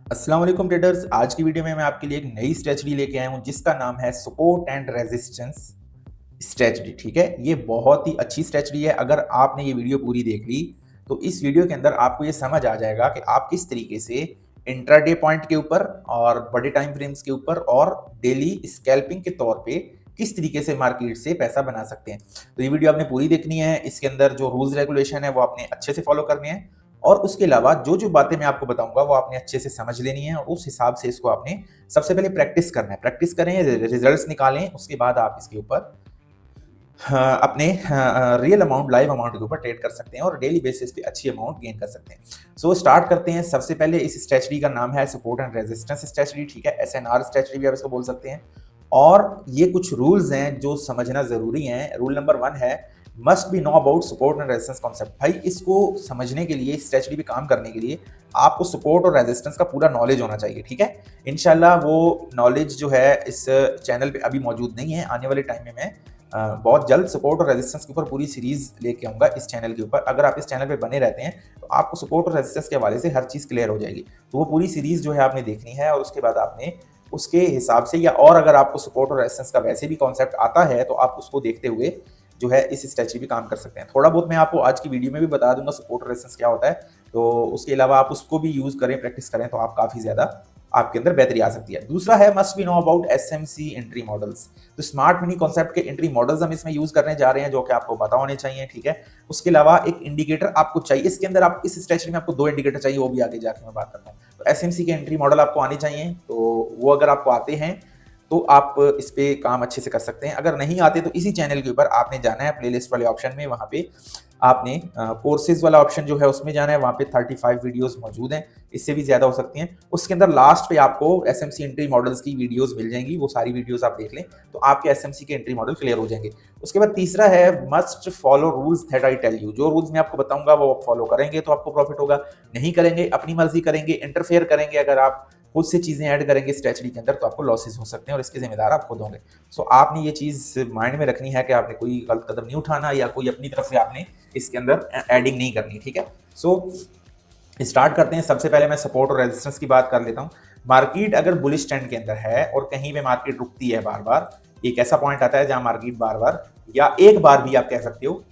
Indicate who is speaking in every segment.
Speaker 1: अस्सलाम वालेकुम ट्रेडर्स। आज की वीडियो में मैं आपके लिए एक नई स्ट्रेटजी लेके आया हूं जिसका नाम है सपोर्ट एंड रेजिस्टेंस स्ट्रेटजी। ठीक है, ये बहुत ही अच्छी स्ट्रेटजी है। अगर आपने ये वीडियो पूरी देख ली तो इस वीडियो के अंदर आपको ये समझ आ जाएगा कि आप किस तरीके से इंट्राडे पॉइंट के ऊपर और बड़े टाइम फ्रेम्स के ऊपर और डेली स्कैल्पिंग के तौर पे किस तरीके से मार्केट से पैसा बना सकते हैं। तो ये वीडियो आपने पूरी देखनी है। इसके अंदर जो रूल्स रेगुलेशन है वो आपने अच्छे से फॉलो करने हैं और उसके अलावा जो जो बातें मैं आपको बताऊंगा वो आपने अच्छे से समझ लेनी है और उस हिसाब से इसको आपने सबसे पहले प्रैक्टिस करना है। प्रैक्टिस करें, रिजल्ट्स निकालें, उसके बाद आप इसके ऊपर अपने रियल अमाउंट, लाइव अमाउंट के ऊपर ट्रेड कर सकते हैं और डेली बेसिस पे अच्छी अमाउंट गेन कर सकते हैं। सो स्टार्ट करते हैं। सबसे पहले इस स्ट्रेटजी का नाम है सपोर्ट एंड रेजिस्टेंस स्ट्रेटजी। ठीक है, एसएनआर स्ट्रेटजी भी आप इसको बोल सकते हैं। और ये कुछ रूल्स हैं जो समझना जरूरी हैं। रूल नंबर 1 है must be know about support and resistance concept. भाई इसको समझने के लिए, स्ट्रेटजी पे काम करने के लिए आपको सपोर्ट और रेजिस्टेंस का पूरा नॉलेज होना चाहिए। ठीक है, इंशाल्लाह वो नॉलेज जो है इस चैनल पे अभी मौजूद नहीं है। आने वाले टाइम में मैं बहुत जल्द सपोर्ट और रेजिस्टेंस के ऊपर पूरी सीरीज लेके आऊंगा इस चैनल के ऊपर। अगर आप इस चैनल पे बने रहते हैं तो आपको सपोर्ट और रेजिस्टेंस के हवाले से हर चीज़ क्लियर हो जाएगी। तो वो पूरी सीरीज जो है आपने देखनी है और उसके बाद आपने उसके हिसाब से, या और अगर आपको सपोर्ट और रेजिस्टेंस का वैसे भी कॉन्सेप्ट आता है तो आप उसको देखते हुए जो है इस स्ट्रेटजी भी काम कर सकते हैं। थोड़ा बहुत मैं आपको आज की वीडियो में भी बता दूंगा सपोर्ट और रेजिस्टेंस क्या होता है, तो उसके अलावा आप उसको भी यूज करें, प्रैक्टिस करें तो आप काफी ज्यादा आपके अंदर बेहतरी आ सकती है। दूसरा है must be know about SMC entry models. तो स्मार्ट मनी कॉन्सेप्ट के एंट्री मॉडल्स हम इसमें यूज करने जा रहे हैं जो कि आपको पता होने चाहिए। ठीक है, उसके अलावा एक इंडिकेटर आपको चाहिए इसके अंदर। आप इस स्ट्रेटजी में आपको 2 इंडिकेटर चाहिए, वो भी आगे जाके मैं बात करता हूँ। तो एसएमसी के एंट्री मॉडल आपको आने चाहिए, तो वो अगर आपको आते हैं तो आप इस पे काम अच्छे से कर सकते हैं। अगर नहीं आते तो इसी चैनल के ऊपर आपने जाना है प्लेलिस्ट वाले ऑप्शन में, वहां पे आपने कोर्सेज वाला ऑप्शन जो है उसमें जाना है। वहां पे 35 वीडियोस मौजूद हैं, इससे भी ज्यादा हो सकती हैं। उसके अंदर लास्ट पे आपको एसएमसी एंट्री मॉडल्स की वीडियोस मिल जाएंगी, वो सारी वीडियोस आप देख लें तो आपके एसएमसी के एंट्री मॉडल क्लियर हो जाएंगे। उसके बाद तीसरा है must follow rules that I tell you. जो रूल्स मैं आपको बताऊंगा वो आप फॉलो करेंगे तो आपको प्रॉफिट होगा, नहीं करेंगे, अपनी मर्जी करेंगे, इंटरफेयर करेंगे, अगर आप खुद से चीजें ऐड करेंगे स्ट्रेटजी के अंदर तो आपको लॉसेस हो सकते हैं और इसके जिम्मेदार आप खुद होंगे। सो आपने ये चीज माइंड में रखनी है कि आपने कोई गलत कदम नहीं उठाना या कोई अपनी तरफ से आपने इसके अंदर एडिंग नहीं करनी। ठीक है, सो स्टार्ट करते हैं। सबसे पहले मैं सपोर्ट और रेजिस्टेंस की बात कर लेता हूं। मार्केट अगर बुलिश ट्रेंड के अंदर है और कहीं पे मार्केट रुकती है बार बार, एक ऐसा पॉइंट आता है जहां मार्केट बार बार, या एक बार भी आप कह सकते हो,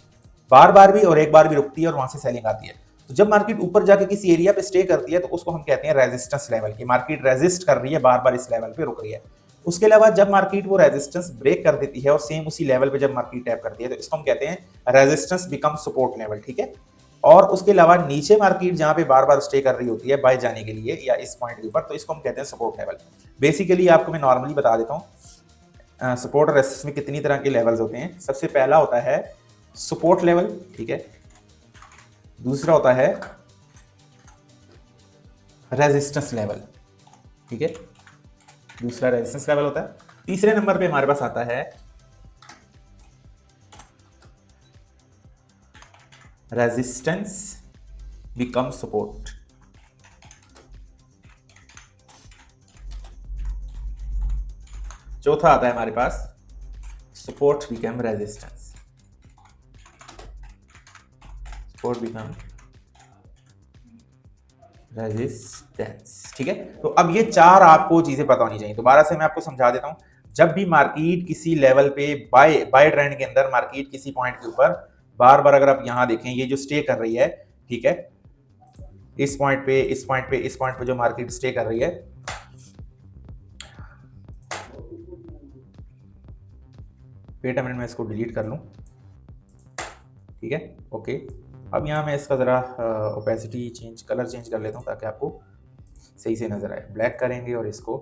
Speaker 1: बार बार भी और एक बार भी रुकती है और वहां से सेलिंग आती है, तो जब मार्केट ऊपर जाके किसी एरिया पे स्टे करती है तो उसको हम कहते हैं रेजिस्टेंस लेवल की। मार्केट रेजिस्ट कर रही है, बार बार इस लेवल पे रुक रही है। उसके अलावा जब मार्केट वो रेजिस्टेंस ब्रेक कर देती है और सेम उसी लेवल पे जब मार्केट टैप करती है तो इसको हम कहते हैं रेजिस्टेंस बिकम सपोर्ट लेवल। ठीक है, और उसके अलावा नीचे मार्केट जहां पे बार बार स्टे कर रही होती है बाय जाने के लिए या इस पॉइंट के ऊपर, तो इसको हम कहते हैं सपोर्ट लेवल। बेसिकली आपको मैं नॉर्मली बता देता हूँ सपोर्ट और रेजिस्टेंस में कितनी तरह के लेवल्स होते हैं। सबसे पहला होता है सपोर्ट लेवल, ठीक है। दूसरा होता है रेजिस्टेंस लेवल, ठीक है, दूसरा रेजिस्टेंस लेवल होता है। तीसरे नंबर पे हमारे पास आता है रेजिस्टेंस बिकम सपोर्ट। चौथा आता है हमारे पास support become resistance, support become resistance. ठीक है, तो अब ये 4 आपको चीजें पता होनी चाहिए। दोबारा से मैं आपको समझा देता हूं। जब भी मार्केट किसी लेवल पे बाय ट्रेंड के अंदर मार्केट किसी पॉइंट के ऊपर बार बार, अगर आप यहां देखें ये जो स्टे कर रही है, ठीक है, इस पॉइंट पे, इस पॉइंट पे, इस पॉइंट पे जो मार्केट स्टे कर रही है, वेट अ मिनट मैं इसको डिलीट कर लूं। ठीक है, ओके। अब यहाँ मैं इसका ज़रा ओपेसिटी चेंज, कलर चेंज कर लेता हूँ ताकि आपको सही से नज़र आए। ब्लैक करेंगे और इसको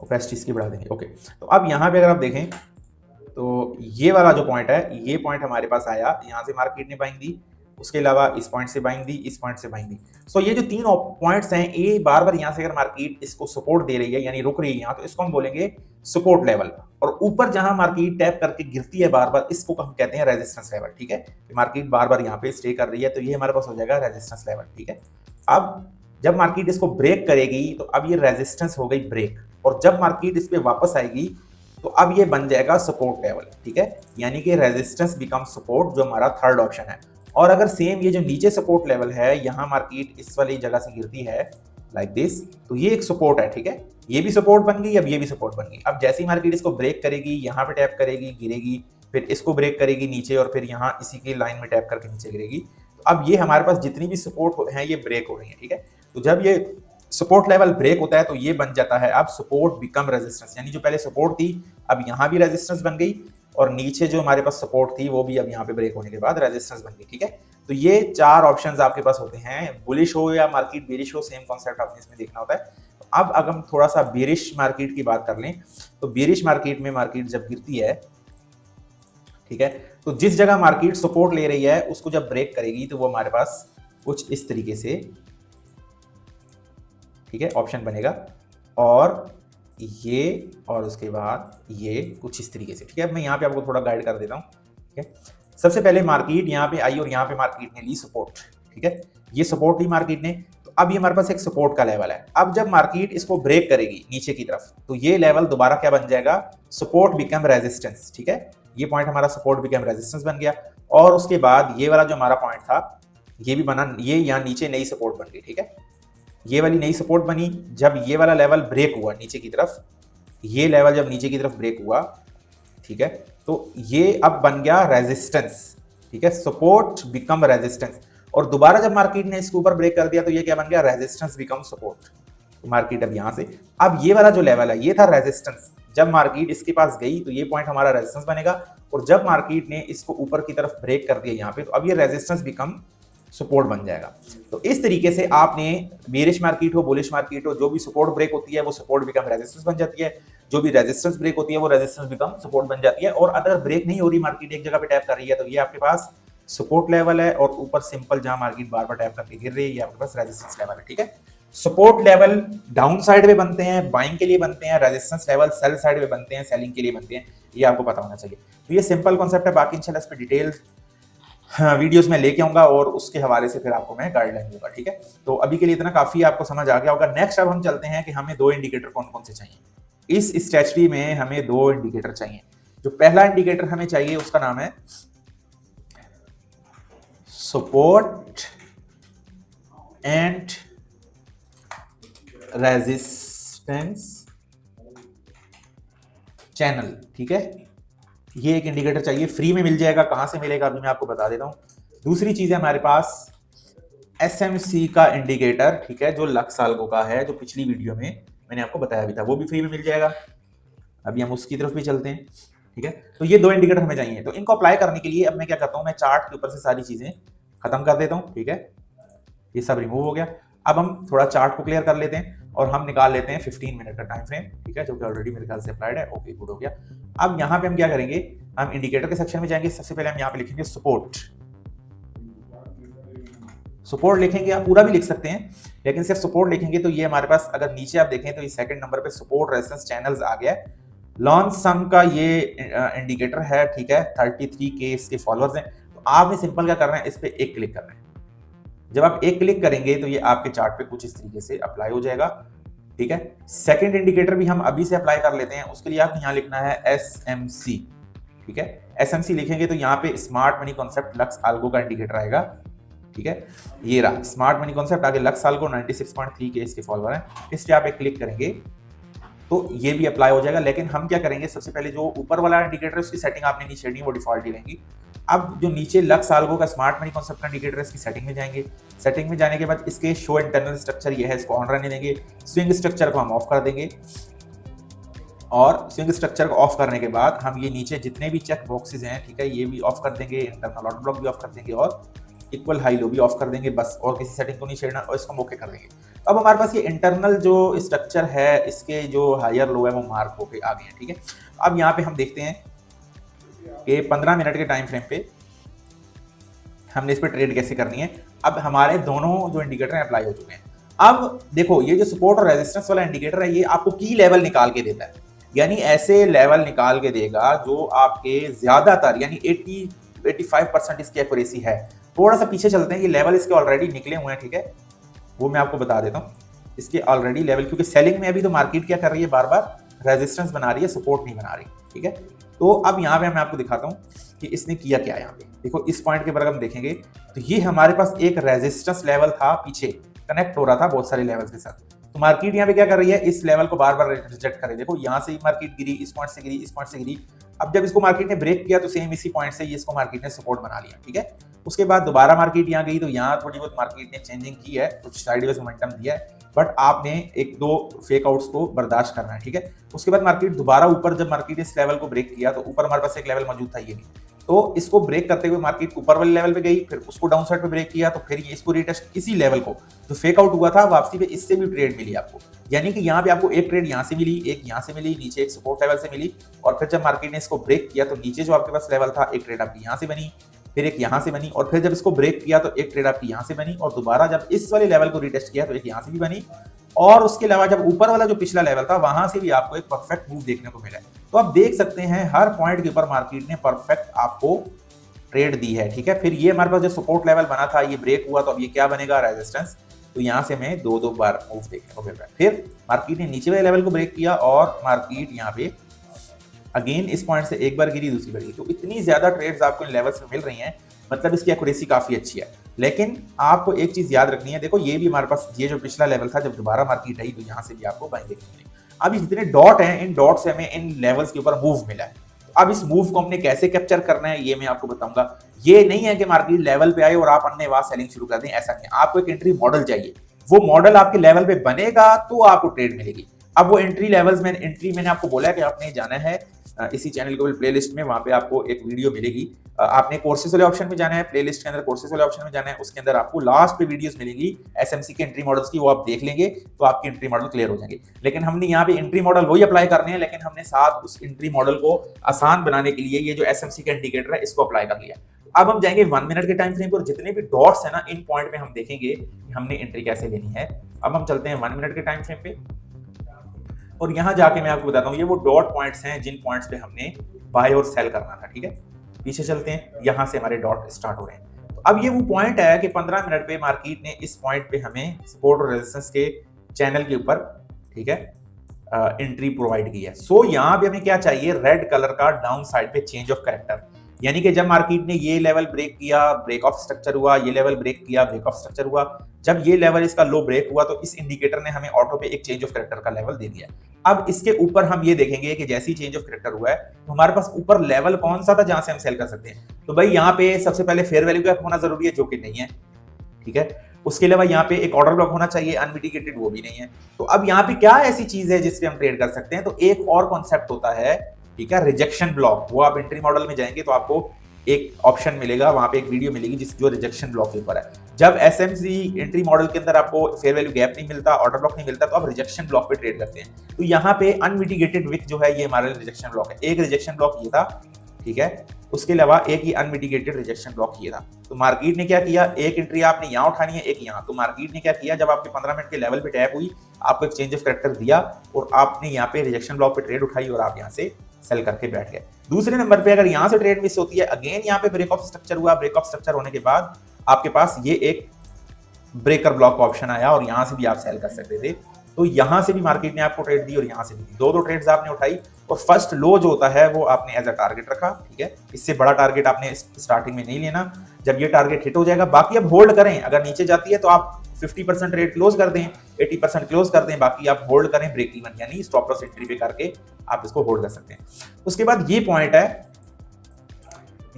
Speaker 1: ओपेसिटी इसकी बढ़ा देंगे। ओके, तो अब यहाँ पे अगर आप देखें तो ये वाला जो पॉइंट है, ये पॉइंट हमारे पास आया, यहाँ से मार्केट ने बाइंग दी, उसके अलावा इस पॉइंट से बाइंग दी, इस पॉइंट से बाइंग दी। सो ये जो 3 पॉइंट्स हैं, ये बार बार यहाँ से अगर मार्केट इसको सपोर्ट दे रही है यानी रुक रही है यहाँ, तो इसको हम बोलेंगे सपोर्ट लेवल। और ऊपर जहां मार्केट टैप करके गिरती है बार बार, इसको हम कहते हैं रेजिस्टेंस लेवल। ठीक है, मार्केट बार बार यहाँ पे स्टे कर रही है तो ये हमारे पास हो जाएगा रेजिस्टेंस लेवल। ठीक है, अब जब मार्केट इसको ब्रेक करेगी तो अब ये रेजिस्टेंस हो गई ब्रेक, और जब मार्केट इस पे वापस आएगी तो अब ये बन जाएगा सपोर्ट लेवल। ठीक है, यानी कि रेजिस्टेंस बिकम सपोर्ट, जो हमारा थर्ड ऑप्शन है। और अगर सेम ये जो नीचे सपोर्ट लेवल है, यहाँ मार्केट इस वाली जगह से गिरती है लाइक दिस, तो ये एक सपोर्ट है, ठीक है, ये भी सपोर्ट बन गई, अब ये भी सपोर्ट बन गई। अब जैसे ही मार्केट इसको ब्रेक करेगी, यहाँ पे टैप करेगी, गिरेगी, फिर इसको ब्रेक करेगी नीचे, और फिर यहाँ इसी की लाइन में टैप करके नीचे गिरेगी। तो अब ये हमारे पास जितनी भी सपोर्ट है ये ब्रेक हो रही है, ठीक है। तो जब ये सपोर्ट लेवल ब्रेक होता है तो ये बन जाता है अब सपोर्ट बिकम रेजिस्टेंस, यानी जो पहले सपोर्ट थी अब यहाँ भी रेजिस्टेंस बन गई, और नीचे जो हमारे पास सपोर्ट थी वो भी अब यहाँ पे ब्रेक होने के बाद रेजिस्टेंस बन गई, ठीक है। तो ये 4 ऑप्शंस आपके पास होते हैं, बुलिश हो या मार्केट बेरिश हो, सेम कॉन्सेप्ट आपने इसमें देखना होता है। अब अगर हम थोड़ा सा बेरिश मार्केट की बात कर लें, तो बेरिश मार्केट में मार्केट जब गिरती है, ठीक है, तो जिस जगह मार्केट सपोर्ट ले रही है उसको जब ब्रेक करेगी तो वो हमारे पास कुछ इस तरीके से, ठीक है, ऑप्शन बनेगा, और ये और उसके बाद ये कुछ इस तरीके से, ठीक है। अब मैं यहाँ पे आपको थोड़ा गाइड कर देता हूँ, ठीक है। सबसे पहले मार्केट यहाँ पे आई और यहाँ पे मार्केट ने ली सपोर्ट, ठीक है, ये सपोर्ट ली मार्केट ने, तो अब ये हमारे पास एक सपोर्ट का लेवल है। अब जब मार्केट इसको ब्रेक करेगी नीचे की तरफ, तो ये लेवल दोबारा क्या बन जाएगा, सपोर्ट बिकम रेजिस्टेंस, ठीक है। ये पॉइंट हमारा सपोर्ट बिकम रेजिस्टेंस बन गया, और उसके बाद ये वाला जो हमारा पॉइंट था ये भी बना, ये यहाँ नीचे नई सपोर्ट बन गई, ठीक है, ये वाली नई सपोर्ट बनी। जब ये वाला लेवल ब्रेक हुआ नीचे की तरफ, ये लेवल जब नीचे की तरफ ब्रेक हुआ, ठीक है, तो ये अब बन गया रेजिस्टेंस, ठीक है, सपोर्ट बिकम रेजिस्टेंस। और दोबारा जब मार्केट ने इसके ऊपर ब्रेक कर दिया तो ये क्या बन गया, रेजिस्टेंस बिकम सपोर्ट। तो मार्केट अब यहां से, अब ये वाला जो लेवल है ये था रेजिस्टेंस, जब मार्केट इसके पास गई तो ये पॉइंट हमारा रेजिस्टेंस बनेगा, और जब मार्केट ने इसको ऊपर की तरफ ब्रेक कर दिया यहाँ पे, तो अब ये रेजिस्टेंस बिकम सपोर्ट बन जाएगा। तो इस तरीके से आपने बेरिश मार्केट हो, बुलिश मार्केट हो, जो भी सपोर्ट ब्रेक होती है वो सपोर्ट बिकम रेजिस्टेंस बन जाती है, जो भी रेजिस्टेंस ब्रेक होती है वो रेजिस्टेंस बिकम सपोर्ट बन जाती है। और अगर ब्रेक नहीं हो रही, मार्केट एक जगह पे टैप कर रही है, तो ये आपके पास सपोर्ट लेवल है, और ऊपर सिंपल जहां मार्केट बार बार टैप करके गिर रही है ये आपके पास रेजिस्टेंस लेवल है, ठीक है। सपोर्ट लेवल डाउन साइड में बनते हैं, बाइंग के लिए बनते हैं, रेजिस्टेंस लेवल सेल साइड में बनते हैं, सेलिंग के लिए बनते हैं, ये आपको पता होना चाहिए। तो ये सिंपल कॉन्सेप्ट है, बाकी इंशाल्लाह इस पे डिटेल वीडियोस में लेके आऊंगा और उसके हवाले से फिर आपको मैं गाइडलाइन दूंगा, ठीक है। तो अभी के लिए इतना काफी आपको समझ आ गया होगा। नेक्स्ट अब हम चलते हैं कि हमें 2 इंडिकेटर कौन कौन से चाहिए। इस स्ट्रेटजी में हमें 2 इंडिकेटर चाहिए। जो पहला इंडिकेटर हमें चाहिए उसका नाम है सपोर्ट एंड रेजिस्टेंस चैनल, ठीक है। ये एक इंडिकेटर चाहिए, फ्री में मिल जाएगा, कहां से मिलेगा अभी मैं आपको बता देता हूं। दूसरी चीज है हमारे पास SMC का इंडिकेटर, ठीक है, जो लक्स आल्गो का है, जो पिछली वीडियो में मैंने आपको बताया भी था, वो भी फ्री में मिल जाएगा। अभी हम उसकी तरफ भी चलते हैं, ठीक है। तो ये 2 इंडिकेटर हमें चाहिए। तो इनको अप्लाई करने के लिए अब मैं क्या करता हूं, मैं चार्ट के ऊपर से सारी चीजें खत्म कर देता हूं, ठीक है, ये सब रिमूव हो गया। अब हम थोड़ा चार्ट को क्लियर कर लेते हैं और हम निकाल लेते हैं 15 मिनट का टाइम फ्रेम, ठीक है, जो कि ऑलरेडी मेरे ख्याल से अप्लाइड है। ओके, गुड हो गया। अब यहाँ पे हम क्या करेंगे, हम इंडिकेटर के सेक्शन में जाएंगे। सबसे पहले हम यहाँ पे लिखेंगे सपोर्ट। सपोर्ट लिखेंगे, आप पूरा भी लिख सकते हैं, लेकिन सिर्फ सपोर्ट लिखेंगे तो ये हमारे पास, अगर नीचे आप देखें तो ये सेकंड नंबर पे सपोर्ट रेजिस्टेंस चैनल्स आ गया। लॉन्ग सम का ये इंडिकेटर है, ठीक है, 33K इसके फॉलोअर्स हैं। तो आपने सिंपल क्या करना है, इस पे एक क्लिक करना है। जब आप एक क्लिक करेंगे तो ये आपके चार्ट पे कुछ इस तरीके से अप्लाई हो जाएगा, ठीक है। सेकंड इंडिकेटर भी हम अभी से अप्लाई कर लेते हैं। उसके लिए आपको यहाँ लिखना है SMC, ठीक है। SMC लिखेंगे तो यहाँ पे स्मार्ट मनी कॉन्सेप्ट लक्स आल्गो का इंडिकेटर आएगा, ठीक है। ये रहा स्मार्ट मनी कॉन्सेप्ट, आगे लक्स आल्गो 96.3K इसके फॉलोअर हैं। इस पे आप एक क्लिक करेंगे तो ये भी अप्लाई हो जाएगा। लेकिन हम क्या करेंगे, सबसे पहले जो ऊपर वाला इंडिकेटर है उसकी सेटिंग आपने नहीं छेड़नी, वो डिफॉल्ट ही रहेगी। अब जो नीचे लक्स आल्गो का स्मार्ट मनी कॉन्सेप्ट का इंडिकेटर है, इसकी सेटिंग में जाएंगे। सेटिंग में जाने के बाद इसके शो इंटरनल स्ट्रक्चर ये है, इसको ऑन रहने देंगे। स्विंग स्ट्रक्चर को हम ऑफ कर देंगे, और स्विंग स्ट्रक्चर को ऑफ करने के बाद हम ये नीचे जितने भी चेक बॉक्सेस हैं, ठीक है, ये भी ऑफ कर देंगे। इंटरनल ऑर्डर ब्लॉक भी ऑफ कर देंगे और इक्वल हाई लो भी ऑफ कर देंगे, बस, और किसी सेटिंग को नहीं छेड़ना, और इसको ओके कर देंगे। अब हमारे पास ये इंटरनल जो स्ट्रक्चर है, इसके जो हायर लो है वो मार्क होके आ गए हैं, ठीक है। अब यहाँ पे हम देखते हैं कि 15 मिनट के टाइम फ्रेम पे हमने इस पे ट्रेड कैसे करनी है। अब हमारे दोनों जो इंडिकेटर हैं अप्लाई हो चुके हैं। अब देखो, ये जो सपोर्ट और रेजिस्टेंस वाला इंडिकेटर है, ये आपको की लेवल निकाल के देता है, यानी ऐसे लेवल निकाल के देगा जो आपके ज्यादातर, यानी 80-85% इसकी एक्यूरेसी है। थोड़ा सा पीछे चलते हैं, ये लेवल इसके ऑलरेडी निकले हुए हैं, ठीक है, वो मैं आपको बता देता हूँ। इसके ऑलरेडी लेवल, क्योंकि सेलिंग में अभी तो मार्केट क्या कर रही है, बार बार रेजिस्टेंस बना रही है, सपोर्ट नहीं बना रही, ठीक है। तो अब यहाँ पे मैं आपको दिखाता हूँ कि इसने किया क्या। यहाँ पे देखो, इस पॉइंट के ऊपर हम देखेंगे तो ये हमारे पास एक रेजिस्टेंस लेवल था, पीछे कनेक्ट हो रहा था बहुत सारे लेवल्स के साथ। तो मार्केट यहाँ पे क्या कर रही है, इस लेवल को बार बार रिजेक्ट करे। देखो यहाँ से मार्केट गिरी, इस पॉइंट से गिरी, इस पॉइंट से गिरी। अब जब इसको मार्केट ने ब्रेक किया तो सेम इसी पॉइंट से इसको मार्केट ने सपोर्ट बना लिया, ठीक है। उसके बाद दोबारा मार्केट यहाँ गई, तो यहाँ थोड़ी बहुत मार्केट ने चेंजिंग की है, कुछ साइडवेज मोमेंटम दिया है, बट आपने एक दो फेक आउट्स को बर्दाश्त करना है, ठीक है। उसके बाद मार्केट दोबारा ऊपर, जब मार्केट इस लेवल को ब्रेक किया तो ऊपर हमारे पास एक लेवल मौजूद था, ये भी। तो इसको ब्रेक करते हुए मार्केट ऊपर वाले लेवल पे गई, फिर उसको डाउन साइड पे ब्रेक किया, तो फिर ये इसको रीटेस्ट इसी लेवल को जो फेक आउट हुआ था वापसी पे, इससे भी ट्रेड मिली आपको। यानी कि यहाँ पे आपको एक ट्रेड यहाँ से मिली, एक यहाँ से मिली, नीचे एक सपोर्ट लेवल से मिली, और फिर जब मार्केट ने इसको ब्रेक किया तो नीचे जो आपके पास लेवल था, एक ट्रेड आपकी यहाँ से बनी, फिर एक यहाँ से बनी, और फिर जब इसको ब्रेक किया तो एक ट्रेड आपकी यहाँ से बनी, और दोबारा जब इस वाले लेवल को रिटेस्ट किया तो एक यहाँ से भी बनी, और उसके अलावा जब ऊपर वाला जो पिछला लेवल था वहां से भी आपको एक परफेक्ट मूव देखने को मिला। तो आप देख सकते हैं हर पॉइंट के ऊपर मार्केट ने परफेक्ट आपको ट्रेड दी है, ठीक है। फिर ये हमारे पास जो सपोर्ट लेवल बना था ये ब्रेक हुआ, तो अब ये क्या बनेगा, रेजिस्टेंस। तो यहाँ से हमें दो बार मूव देखने को मिल रहा है। फिर मार्केट ने नीचे वाले लेवल को ब्रेक किया और मार्केट यहाँ पे अगेन इस पॉइंट से एक बार गिरी, दूसरी बार गिरी। तो इतनी ज्यादा ट्रेड्स आपको इन लेवल्स में मिल रही हैं, मतलब इसकी एक्यूरेसी काफी अच्छी है। लेकिन आपको एक चीज याद रखनी है, देखो ये भी हमारे पास ये जो पिछला लेवल था, जब दोबारा मार्केट आई तो यहाँ से भी आपको बाइंग देखने को मिली। अब जितने डॉट हैं, इन डॉट से हमें इन लेवल्स के ऊपर मूव मिला है। तो अब इस मूव को हमने कैसे कैप्चर करना है ये मैं आपको बताऊंगा। ये नहीं है कि मार्केट लेवल पे आए और आप अन्य वहां सेलिंग शुरू कर दें, ऐसा नहीं। आपको एक एंट्री मॉडल चाहिए, वो मॉडल आपके लेवल पे बनेगा तो आपको ट्रेड मिलेगी। अब वो एंट्री लेवल्स में मैंने आपको बोला है कि आपने जाना है इसी चैनल के प्लेलिस्ट में, वहां पे आपको एक वीडियो मिलेगी। आपने कोर्सेज वाले ऑप्शन में जाना है, प्लेलिस्ट के अंदर कोर्सेज वाले ऑप्शन में जाना है, उसके अंदर आपको लास्ट पे वीडियोस मिलेंगी एसएमसी के एंट्री मॉडल्स की, वो आप देख लेंगे तो आपके एंट्री मॉडल क्लियर हो जाएंगे। लेकिन हमने यहाँ पे एंट्री मॉडल वही अप्लाई करने हैं, लेकिन हमने साथ उस एंट्री मॉडल को आसान बनाने के लिए ये जो एसएमसी का इंडिकेटर है इसको अप्लाई कर लिया। अब हम जाएंगे 1 मिनट के टाइम फ्रेम पर, जितने भी डॉट्स है ना इन पॉइंट पे हम देखेंगे कि हमने एंट्री कैसे लेनी है। अब हम चलते हैं 1 मिनट के टाइम फ्रेम पे, और यहां जाके मैं आपको बताता हूं ये वो डॉट पॉइंट्स हैं जिन पॉइंट्स पे हमने बाय और सेल करना था, ठीक है। पीछे चलते हैं, यहां से हमारे डॉट स्टार्ट हो रहे हैं। तो अब ये वो पॉइंट है कि 15 मिनट पे मार्केट ने इस पॉइंट पे हमें सपोर्ट और रेजिस्टेंस के चैनल के ऊपर, ठीक है, एंट्री प्रोवाइड की है। सो यहां पे हमें क्या चाहिए, रेड कलर का डाउन साइड पे चेंज ऑफ कैरेक्टर। यानी कि जब मार्केट ने ये लेवल ब्रेक किया, ब्रेक ऑफ स्ट्रक्चर हुआ, ये लेवल ब्रेक किया, ब्रेक ऑफ स्ट्रक्चर हुआ, जब ये लेवल इसका लो ब्रेक हुआ तो इस इंडिकेटर ने हमें ऑटो पे एक चेंज ऑफ कैरेक्टर का लेवल दे दिया। अब इसके ऊपर हम ये देखेंगे कि जैसे ही चेंज ऑफ कैरेक्टर हुआ है तो हमारे पास ऊपर लेवल कौन सा था जहां से हम सेल कर सकते हैं। तो भाई यहाँ पे सबसे पहले फेयर वैल्यू गैप होना जरूरी है, जो कि नहीं है, ठीक है। उसके अलावा यहाँ पे एक ऑर्डर ब्लॉक होना चाहिए, अनमिटिगेटेड, वो भी नहीं है। तो अब यहाँ पे क्या ऐसी चीज है जिसपे हम ट्रेड कर सकते हैं, तो एक और कॉन्सेप्ट होता है, ठीक है, रिजेक्शन ब्लॉक। वो आप एंट्री मॉडल में जाएंगे तो आपको एक ऑप्शन मिलेगा, वहां पे एक वीडियो मिलेगी जो रिजेक्शन ब्लॉक के ऊपर है। जब एसएमसी एंट्री मॉडल के अंदर आपको फेयर वैल्यू गैप नहीं मिलता, ऑर्डर ब्लॉक नहीं मिलता, तो आप रिजेक्शन ब्लॉक पे ट्रेड करते हैं। तो यहाँ पे अनमिटिगेटेड विक जो है ये हमारा रिजेक्शन ब्लॉक है। एक रिजेक्शन ब्लॉक ये था, ठीक है, उसके अलावा एक ही अनमिटिगेटेड रिजेक्शन ब्लॉक ये था। तो मार्केट ने क्या किया, एक एंट्री आपने यहाँ उठानी है, एक यहाँ। तो मार्केट ने क्या किया, जब आपके 15 मिनट के लेवल पे टैप हुई, आपको एक चेंज ऑफ कैरेक्टर दिया और आपने यहाँ पे रिजेक्शन ब्लॉक पे ट्रेड उठाई और आप यहाँ से सेल करके बैठ गए। दूसरे नंबर पे अगर यहाँ से ट्रेड मिस होती है, अगेन यहाँ पे ब्रेक ऑफ स्ट्रक्चर हुआ, ब्रेक ऑफ स्ट्रक्चर होने के बाद आपके पास ये एक ब्रेकर ब्लॉक का ऑप्शन आया और यहाँ से भी आप सेल कर सकते थे। तो यहाँ से भी मार्केट ने आपको ट्रेड दी और यहाँ से भी दी, दो ट्रेड्स आपने उठाई। और फर्स्ट लो जो होता है वो आपने एज अ टारगेट रखा, ठीक है। इससे बड़ा टारगेट आपने स्टार्टिंग में नहीं लेना, जब ये टारगेट हिट हो जाएगा बाकी अब होल्ड करें। अगर नीचे जाती है तो आप 50% ट्रेड क्लोज कर दें, 80% क्लोज कर दें, बाकी आप होल्ड करें ब्रेक इवन, यानी स्टॉप लॉस एंट्री पे करके आप इसको होल्ड कर सकते हैं। उसके बाद ये पॉइंट है,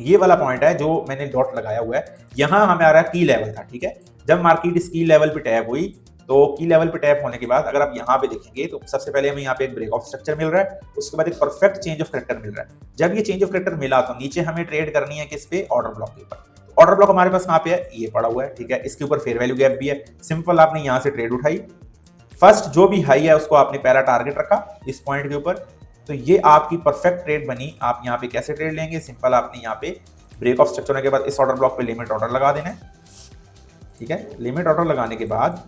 Speaker 1: ये वाला पॉइंट है जो मैंने डॉट लगाया हुआ है, यहां हमारा की लेवल था, ठीक है। जब मार्केट इस की लेवल पे टैप हुई तो की लेवल पे टैप होने के बाद अगर आप यहाँ पे देखेंगे तो सबसे पहले हमें यहाँ पे एक ब्रेक ऑफ स्ट्रक्चर मिल रहा है, उसके बाद एक परफेक्ट चेंज ऑफ कैरेक्टर मिल रहा है। जब ये चेंज ऑफ कैरेक्टर मिला तो नीचे हमें ट्रेड करनी है किस पे, ऑर्डर ब्लॉक के ऊपर। ऑर्डर ब्लॉक हमारे पास कहाँ पे है, ये पड़ा हुआ है, ठीक है। इसके ऊपर फेयर वैल्यू गैप भी है। सिंपल आपने यहाँ से ट्रेड उठाई, फर्स्ट जो भी हाई है उसको आपने पहला टारगेट रखा इस पॉइंट के ऊपर, तो ये आपकी परफेक्ट ट्रेड बनी। आप यहाँ पे कैसे ट्रेड लेंगे, सिंपल आपने यहाँ पे ब्रेक ऑफ स्ट्रक्चर होने के बाद इस ऑर्डर ब्लॉक पे लिमिट ऑर्डर लगा देना है, ठीक है। लिमिट ऑर्डर लगाने के बाद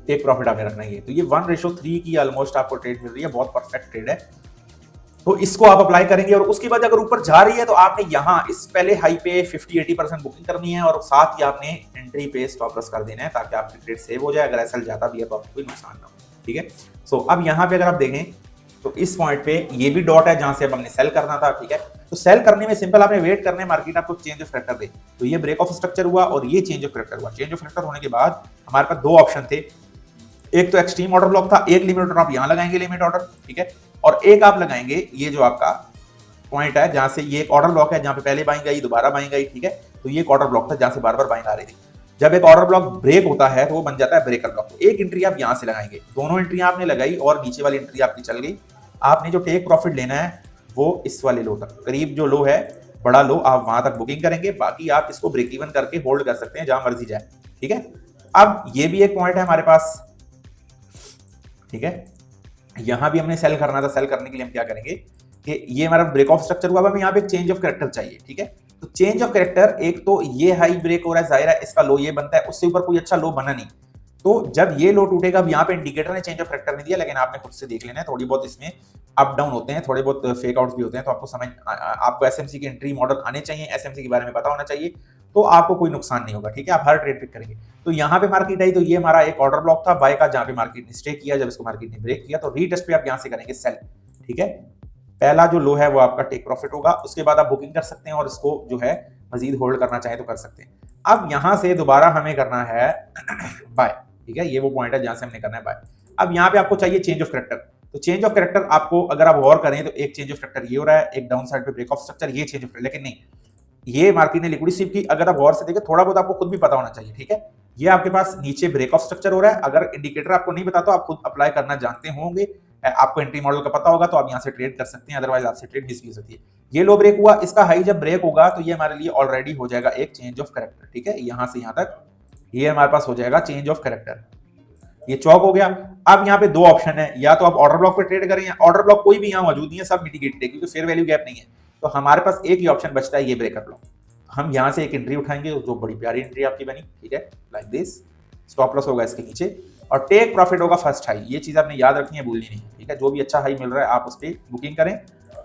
Speaker 1: एक प्रॉफिट आपने रखना है। तो ये 1:3 की ऑलमोस्ट आपको ट्रेड मिल रही है, बहुत परफेक्ट ट्रेड है। तो इसको आप अप्लाई करेंगे और उसके बाद अगर ऊपर जा रही है तो आपने यहाँ इस पहले हाई पे 50-80% बुकिंग करनी है और साथ ही आपने एंट्री पे स्टॉप लॉस कर देना है ताकि आपकी ट्रेड सेव हो जाए। अगर एसएल जाता भी है तो आपको कोई नुकसान ना हो, ठीक है। सो अब यहाँ पे अगर आप देखें तो इस पॉइंट पे ये भी डॉट है जहां से अब हमने सेल करना था, ठीक है। तो सेल करने में सिंपल, आपने वेट करना है मार्केट आपको चेंज ऑफ कैरेक्टर दे। तो ये ब्रेक ऑफ स्ट्रक्चर हुआ और ये चेंज ऑफ कैरेक्टर हुआ। चेंज ऑफ कैरेक्टर होने के बाद हमारे पास दो ऑप्शन थे, एक तो एक्सट्रीम ऑर्डर ब्लॉक था, एक लिमिट ऑर्डर आप यहां लगाएंगे लिमिट ऑर्डर, ठीक है, और एक आप लगाएंगे ये जो आपका पॉइंट है जहां से ये एक ऑर्डर ब्लॉक है जहां पे पहले बाइंग गई दोबारा बाइंग गई, ठीक है। तो ये एक ऑर्डर ब्लॉक था जहां से बार बार बाइंग आ रही थी। जब एक ऑर्डर ब्लॉक ब्रेक होता है तो वो बन जाता है ब्रेकर ब्लॉक। तो एक एंट्री आप यहां से लगाएंगे, दोनों एंट्री आपने लगाई और नीचे वाली एंट्री आपकी चल गई। आपने जो टेक प्रॉफिट लेना है वो इस वाले लो तक, करीब जो लो है बड़ा लो, आप वहां तक बुकिंग करेंगे। बाकी आप इसको ब्रेक इवन करके होल्ड कर सकते हैं जहां मर्जी जाए, ठीक है। अब ये भी एक पॉइंट है हमारे पास, ठीक है। यहां भी हमने सेल करना था, सेल करने के लिए हम क्या करेंगे कि ये हमारा ब्रेक ऑफ स्ट्रक्चर हुआ, हमें यहाँ पे एक चेंज ऑफ कैरेक्टर चाहिए, ठीक है। तो चेंज ऑफ कैरेक्टर, एक तो ये हाई ब्रेक हो रहा है, जाहिर है इसका लो ये बनता है, उससे ऊपर कोई अच्छा लो बना नहीं। तो जब ये लो टूटेगा, अब यहाँ पे इंडिकेटर ने चेंज ऑफ कैरेक्टर नहीं दिया, लेकिन आपने खुद से देख लेना है, थोड़ी बहुत इसमें अप डाउन होते हैं, थोड़े बहुत फेक आउट्स भी होते हैं। तो आपको समझ, आपको एसएमसी के एंट्री मॉडल आने चाहिए, एसएमसी के बारे में पता होना चाहिए, तो आपको कोई नुकसान नहीं होगा, ठीक है। आप हर ट्रेड पिक करेंगे। तो यहाँ पे मार्केट आई, तो ये हमारा एक ऑर्डर ब्लॉक था बाय का, जहां पे मार्केट ने स्टे किया। जब इसको मार्केट ने ब्रेक किया तो रीटेस्ट पे आप यहाँ से करेंगे सेल, ठीक है। पहला जो लो है वो आपका टेक प्रॉफिट होगा, उसके बाद आप बुकिंग कर सकते हैं और इसको जो है मजीद होल्ड करना चाहे तो कर सकते हैं। अब यहां से दोबारा हमें करना है बाय, ठीक है। ये वो पॉइंट है जहां से हमने करना है बाय। अब यहाँ पे आपको चाहिए चेंज ऑफ कैरेक्टर। तो चेंज ऑफ कैरेक्टर आपको, अगर आप गौर करें तो एक चेंज ऑफ कैरेक्टर ये हो रहा है, एक डाउन साइड पे ब्रेक ऑफ स्ट्रक्चर, ये चेंज ऑफ कैरेक्टर, लेकिन नहीं, ये मार्केट ने लिक्विडिटी स्वीप की। अगर आप गौर से देखें, थोड़ा बहुत आपको खुद भी पता होना चाहिए, ठीक है। ये आपके पास नीचे ब्रेक ऑफ स्ट्रक्चर हो रहा है। अगर इंडिकेटर आपको नहीं पता तो आप खुद अप्लाई करना जानते होंगे, आपको एंट्री मॉडल का पता होगा तो आप यहाँ से ट्रेड कर सकते हैं, अदरवाइज आपसे ट्रेड मिस भी हो सकती है। ये लो ब्रेक हुआ, इसका हाई जब ब्रेक होगा तो ये हमारे लिए ऑलरेडी हो जाएगा एक चेंज ऑफ कैरेक्टर, ठीक है। यहां से यहां तक ये हमारे पास हो जाएगा चेंज ऑफ कैरेक्टर, ये चौक हो गया। अब यहाँ पे दो ऑप्शन है, या तो आप ऑर्डर ब्लॉक पे ट्रेड करें, या ऑर्डर ब्लॉक कोई भी यहाँ मौजूद नहीं है, सब मिटिगेटेड है क्योंकि फेयर वैल्यू गैप नहीं है। तो हमारे पास एक ही ऑप्शन बचता है, ये ब्रेकर ब्लॉक। हम यहाँ से एक एंट्री उठाएंगे जो बड़ी प्यारी एंट्री आपकी बनी, ठीक है, लाइक दिस। स्टॉप लॉस होगा इसके नीचे और टेक प्रॉफिट होगा फर्स्ट हाई। ये चीज आपने याद रखनी है, भूलनी नहीं, ठीक है। जो भी अच्छा हाई मिल रहा है आप उस पर बुकिंग करें,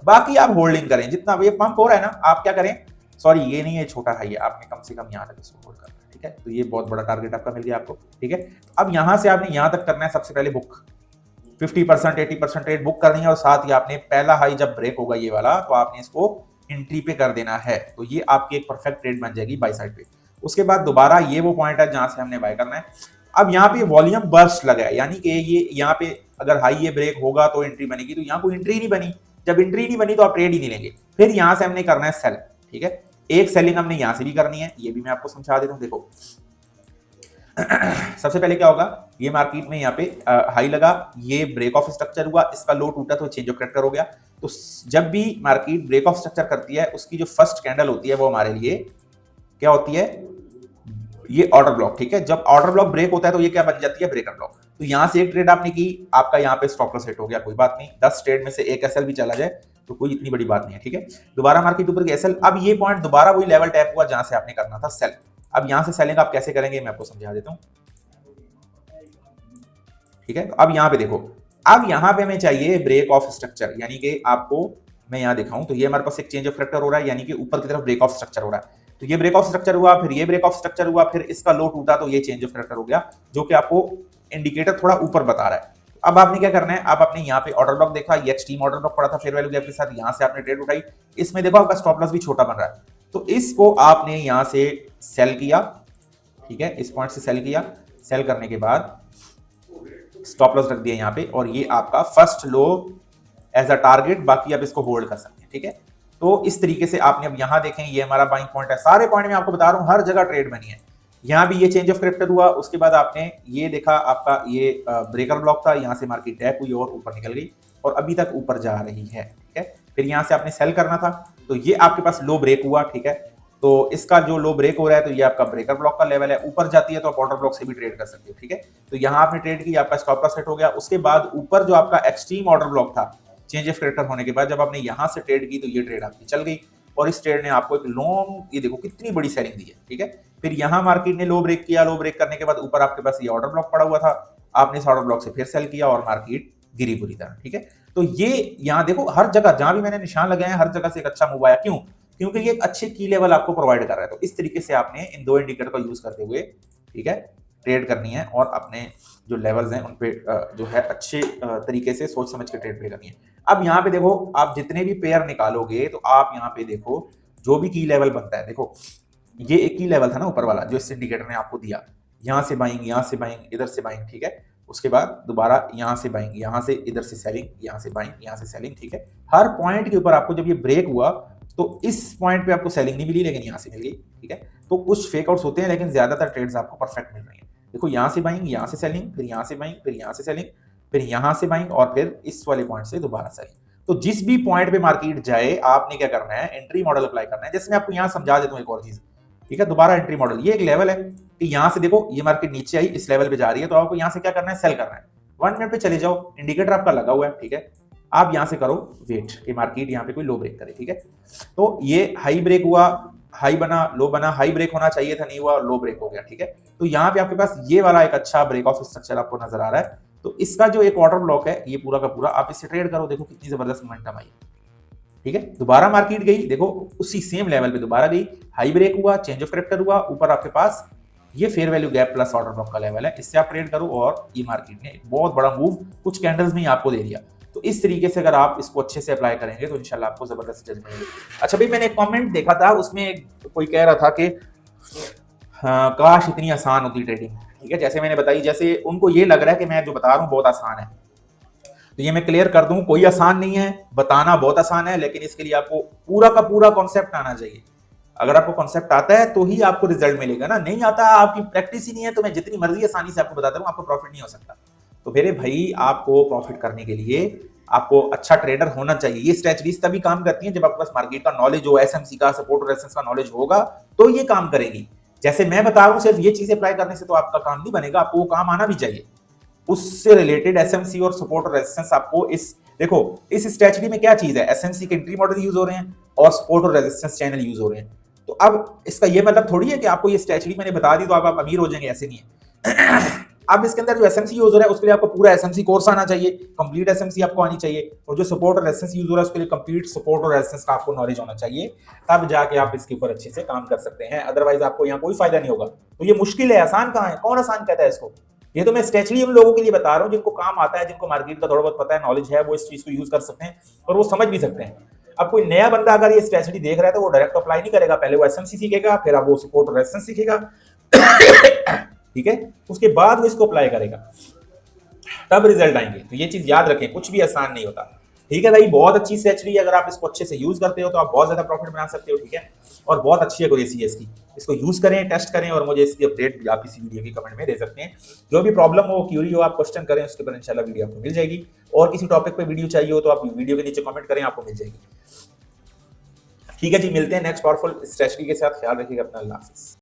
Speaker 1: बाकी आप होल्डिंग करें। जितना ये पंप हो रहा है ना, आप क्या करें, सॉरी ये नहीं है, छोटा हाई है, आपने कम से कम यहाँ तक इसको होल्ड करना है, ठीक है। तो ये बहुत बड़ा टारगेट आपका मिल गया आपको, ठीक है। अब यहाँ से आपने यहाँ तक करना है, सबसे पहले बुक 50% 80% रेट बुक करनी है, और साथ ही आपने पहला हाई जब ब्रेक होगा ये वाला, तो आपने इसको एंट्री पे कर देना है। तो ये आपकी एक परफेक्ट ट्रेड बन जाएगी बाई साइड पे। उसके बाद दोबारा ये वो पॉइंट है जहां से हमने बाय करना है। अब यहाँ पे वॉल्यूम बर्स्ट लगा है, यानी कि ये यहाँ पे अगर हाई ये ब्रेक होगा तो एंट्री बनेगी, तो यहाँ कोई एंट्री नहीं बनी। जब एंट्री नहीं बनी तो आप ट्रेड ही नहीं लेंगे। फिर यहाँ से हमने करना है सेल, ठीक है। एक सेलिंग हमने यहाँ से भी करनी है, ये भी मैं आपको समझा देता हूँ। देखो सबसे पहले क्या होगा, ये मार्केट में यहाँ पे हाई लगा, ये ब्रेक ऑफ स्ट्रक्चर हुआ, इसका लो टूटा तो चेंज ऑफ कैरेक्टर हो गया। तो जब भी मार्केट ब्रेक ऑफ स्ट्रक्चर करती है, उसकी जो फर्स्ट कैंडल होती है वो हमारे लिए क्या होती है, ये ऑर्डर ब्लॉक, ठीक है। जब ऑर्डर ब्लॉक ब्रेक होता है तो ये क्या बन जाती है, ब्रेकर ब्लॉक। तो यहां से एक ट्रेड आपने की, आपका यहाँ पे स्टॉप लॉस हिट हो गया, कोई बात नहीं। 10 ट्रेड में से एक एसएल भी चला जाए तो कोई इतनी बड़ी बात नहीं है, ठीक है। दोबारा मार्केट ऊपर की एसएल, अब ये पॉइंट दोबारा वही लेवल टैप हुआ जहां से आपने करना था सेल। अब यहां से सेलिंग आप कैसे करेंगे मैं आपको समझा देता हूं, ठीक है। तो अब यहाँ पे देखो, अब यहाँ पे हमें चाहिए ब्रेक ऑफ स्ट्रक्चर, यानी कि आपको मैं यहाँ दिखाऊं तो ये हमारे पास एक चेंज ऑफ कैरेक्टर हो रहा है, यानी कि ऊपर की तरफ ब्रेक ऑफ स्ट्रक्चर हो रहा है। तो ये ब्रेक ऑफ स्ट्रक्चर हुआ, फिर ये ब्रेक ऑफ स्ट्रक्चर हुआ, फिर इसका लो टूटा तो ये चेंज ऑफ कैरेक्टर हो गया, जो कि आपको इंडिकेटर थोड़ा ऊपर बता रहा है। अब आपने क्या करना है, आप अपने यहाँ पे ऑर्डर ब्लॉक देखा, ये एक्सट्रीम ऑर्डर ब्लॉक पड़ा था फेयर वैल्यू गैप के साथ, यहाँ से आपने ट्रेड उठाई, इसमें देखो आपका स्टॉप लॉस भी छोटा बन रहा है। तो इसको आपने यहाँ से सेल किया, ठीक है, इस पॉइंट से सेल किया। सेल करने के बाद स्टॉप लॉस रख दिया यहाँ पे, और ये आपका फर्स्ट लो एज अ टारगेट, बाकी आप इसको होल्ड कर सकते हैं, ठीक है। तो इस तरीके से आपने, अब यहाँ देखें ये हमारा बाइंग पॉइंट है, सारे पॉइंट में आपको बता रहा हूँ हर जगह ट्रेड बनी है। यहाँ भी ये चेंज ऑफ कैरेक्टर हुआ, उसके बाद आपने ये देखा आपका ये ब्रेकर ब्लॉक था, यहाँ से मार्केट टैप हुई और ऊपर निकल गई और अभी तक ऊपर जा रही है, ठीक है। फिर यहाँ से आपने सेल करना था, तो ये आपके पास लो ब्रेक हुआ, ठीक है। तो इसका जो लो ब्रेक हो रहा है तो ये आपका ब्रेकर ब्लॉक का लेवल है, ऊपर जाती है तो आप ऑर्डर ब्लॉक से भी ट्रेड कर सकते हो, ठीक है। तो यहाँ आपने ट्रेड की, आपका स्टॉप लॉस सेट हो गया। उसके बाद ऊपर जो आपका एक्सट्रीम ऑर्डर ब्लॉक था चेंज ऑफ कैरेक्टर होने के बाद, जब आपने यहाँ से ट्रेड की तो ये ट्रेड आपकी चल गई और इस ट्रेड ने आपको एक लॉन्ग, ये देखो कितनी बड़ी सेलिंग दी है, ठीक है। फिर यहाँ मार्केट ने लो ब्रेक किया, लो ब्रेक करने के बाद ऊपर आपके पास ये ऑर्डर ब्लॉक पड़ा हुआ था, आपने इस ऑर्डर ब्लॉक से फिर सेल किया और मार्केट गिरी बुरी तरह, ठीक है। तो ये यहाँ देखो हर जगह जहां भी मैंने निशान लगाए हर जगह से एक अच्छा मूव आया, क्यों, क्योंकि ये एक अच्छे की लेवल आपको प्रोवाइड कर रहा है। तो इस तरीके से आपने इन दो इंडिकेटर का यूज करते हुए, ठीक है, ट्रेड करनी है और अपने जो लेवल्स हैं उन पे जो है अच्छे तरीके से सोच समझ के ट्रेड प्ले करनी है। अब यहाँ पे देखो, आप जितने भी पेयर निकालोगे तो आप यहाँ पे देखो जो भी की लेवल बनता है, देखो ये एक की लेवल था ना ऊपर वाला जो इस इंडिकेटर ने आपको दिया, यहाँ से बाइंग, यहाँ से बाइंग, इधर से बाइंग, ठीक है। उसके बाद दोबारा यहाँ से बाइंग, यहाँ से इधर से सेलिंग, यहाँ से बाइंग, यहाँ से सेलिंग, ठीक है। हर पॉइंट के ऊपर आपको जब ये ब्रेक हुआ तो इस पॉइंट पे आपको सेलिंग नहीं मिली लेकिन यहाँ से मिल गई, ठीक है। तो कुछ फेक आउट्स होते हैं लेकिन ज्यादातर ट्रेड्स आपको परफेक्ट मिल रही है। देखो यहाँ से बाइंग, यहाँ से सेलिंग, फिर यहाँ से बाइंग, फिर यहाँ से सेलिंग, फिर यहाँ से बाइंग और फिर इस वाले पॉइंट से दोबारा सेलिंग। तो जिस भी पॉइंट पे मार्केट जाए आपने क्या करना है, एंट्री मॉडल अप्लाई करना है। जैसे मैं आपको यहाँ समझा देता हूँ एक और चीज, ठीक है। दोबारा एंट्री मॉडल, ये एक लेवल है कि यहाँ से देखो ये मार्केट नीचे आई, इस लेवल पे जा रही है, तो आपको यहाँ से क्या करना है, सेल करना है। 1 मिनट पे चले जाओ, इंडिकेटर आपका लगा हुआ है, ठीक है। आप यहाँ से करो वेट कि मार्केट यहाँ पे कोई लो ब्रेक करे, ठीक है। तो ये हाई ब्रेक हुआ, हाई बना, लो बना, हाई ब्रेक होना चाहिए था, नहीं हुआ, लो ब्रेक हो गया, ठीक है। तो यहाँ पे आपके पास ये वाला एक अच्छा ब्रेक ऑफ स्ट्रक्चर आपको नजर आ रहा है। तो इसका जो एक ऑर्डर ब्लॉक है ये पूरा का पूरा आप इससे ट्रेड करो, देखो कितनी जबरदस्त मोमेंटम आई, ठीक है। दोबारा मार्केट गई, देखो उसी सेम लेवल पे दोबारा गई, हाई ब्रेक हुआ, चेंज ऑफ कैरेक्टर हुआ, ऊपर आपके पास ये fair value gap plus order block का लेवल है, इससे आप ट्रेड करो और ये मार्केट ने बहुत बड़ा मूव कुछ कैंडल्स में ही आपको दे दिया। तो इस तरीके से अगर आप इसको अच्छे से अप्लाई करेंगे तो इंशाल्लाह आपको जबरदस्त रिजल्ट मिलेंगे। अच्छा भाई, मैंने एक कमेंट देखा था, उसमें कोई कह रहा था कि हाँ, काश इतनी आसान होती ट्रेडिंग, ठीक है। जैसे मैंने बताई, जैसे उनको ये लग रहा है कि मैं जो बता रहा हूँ बहुत आसान है, तो ये मैं क्लियर कर दूं, कोई आसान नहीं है, बताना बहुत आसान है, लेकिन इसके लिए आपको पूरा का पूरा कॉन्सेप्ट आना चाहिए। अगर आपको कॉन्सेप्ट आता है तो ही आपको रिजल्ट मिलेगा ना, नहीं आता, आपकी प्रैक्टिस ही नहीं है, तो मैं जितनी मर्जी आसानी से आपको बताता हूँ आपको प्रॉफिट नहीं हो सकता। तो मेरे भाई, आपको प्रॉफिट करने के लिए आपको अच्छा ट्रेडर होना चाहिए। ये स्ट्रेटजीज तभी काम करती हैं जब आपके पास मार्केट का नॉलेज हो, एसएमसी का, सपोर्ट और रेजिस्टेंस का नॉलेज होगा तो ये काम करेगी। जैसे मैं बता रहा हूँ, सिर्फ ये चीजें अप्लाई करने से तो आपका काम नहीं बनेगा, आपको वो काम आना भी चाहिए। उससे रिलेटेड एसएमसी और सपोर्ट और रेजिस्टेंस आपको देखो इस स्ट्रेटजी में क्या चीज है, एसएमसी के एंट्री मॉडल यूज हो रहे हैं और सपोर्ट और रेजिस्टेंस चैनल यूज हो रहे हैं। तो अब इसका ये मतलब थोड़ी है कि आपको ये स्ट्रेटजी मैंने बता दी तो आप अमीर हो जाएंगे, ऐसे नहीं है। अब इसके अंदर जो एसएमसी यूज हो रहा है उसके लिए आपको पूरा एसएमसी कोर्स आना चाहिए, कंप्लीट एसएमसी आपको आनी चाहिए, और जो सपोर्ट और रेजिस्टेंस यूज हो रहा है उसके लिए कंप्लीट सपोर्ट और रेजिस्टेंस का आपको नॉलेज होना चाहिए, तब जाके आप इसके ऊपर अच्छे से काम कर सकते हैं। अदरवाइज आपको यहाँ कोई फायदा नहीं होगा। तो ये मुश्किल है, आसान कहाँ है, कौन आसान कहता है इसको। ये तो मैं स्ट्रेटजी उन लोगों के लिए बता रहा हूँ जिनको काम आता है, जिनको मार्केट का थोड़ा बहुत पता है, नॉलेज है, वो इस चीज को यूज कर सकते हैं और वो समझ भी सकते हैं। अब कोई नया बंदा अगर ये स्ट्रेटजी देख रहा है तो वो डायरेक्ट अप्लाई नहीं करेगा, पहले वो एसएमसी सीखेगा, फिर अब वो सपोर्ट और रेजिस्टेंस सीखेगा, ठीक है। उसके बाद वो इसको अप्लाई करेगा, तब रिजल्ट आएंगे। तो ये चीज याद रखें, कुछ भी आसान नहीं होता, ठीक है भाई। बहुत अच्छी स्ट्रेटजी है, अगर आप इसको अच्छे से यूज करते हो तो आप बहुत ज्यादा प्रॉफिट बना सकते हो, ठीक है। और बहुत अच्छी एक्यूरेसी है इसकी, इसको यूज करें, टेस्ट करें और मुझे इसकी अपडेट आप इसी वीडियो की कमेंट में दे सकते हैं। जो भी प्रॉब्लम हो, क्यूरी हो, आप क्वेश्चन करें, उसके ऊपर इंशाल्लाह वीडियो आपको मिल जाएगी। और किसी टॉपिक पे वीडियो चाहिए हो तो आप वीडियो के नीचे कमेंट करें, आपको मिल जाएगी, ठीक है जी। मिलते हैं नेक्स्ट पावरफुल स्ट्रेटजी के साथ, ख्याल रखिएगा अपना, अल्लाह हाफिज़।